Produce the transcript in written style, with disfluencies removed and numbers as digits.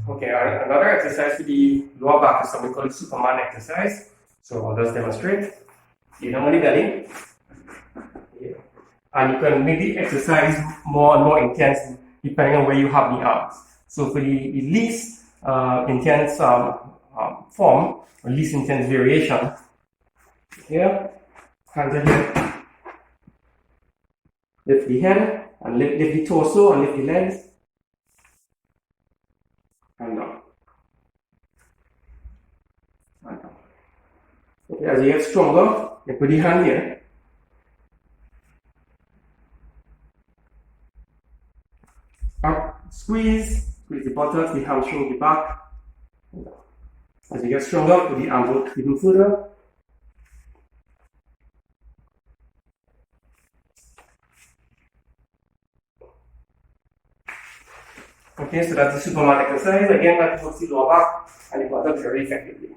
Okay, another exercise for the lower back is something called Superman exercise. So I'll just demonstrate. You know, on the belly. Yeah. And you can make the exercise more and more intense depending on where you have the arms. So for the least intense form, or least intense variation, here, hands are here. Lift the head, and lift the torso, and lift the legs. And down. And down. Okay, as you get stronger, you put the hand here. Up, squeeze the buttocks, the hamstring, the back. And down. As you get stronger, put the arms out even further. Okay, so that's the Superman exercise. Again, that works the lower back and the buttocks very effectively.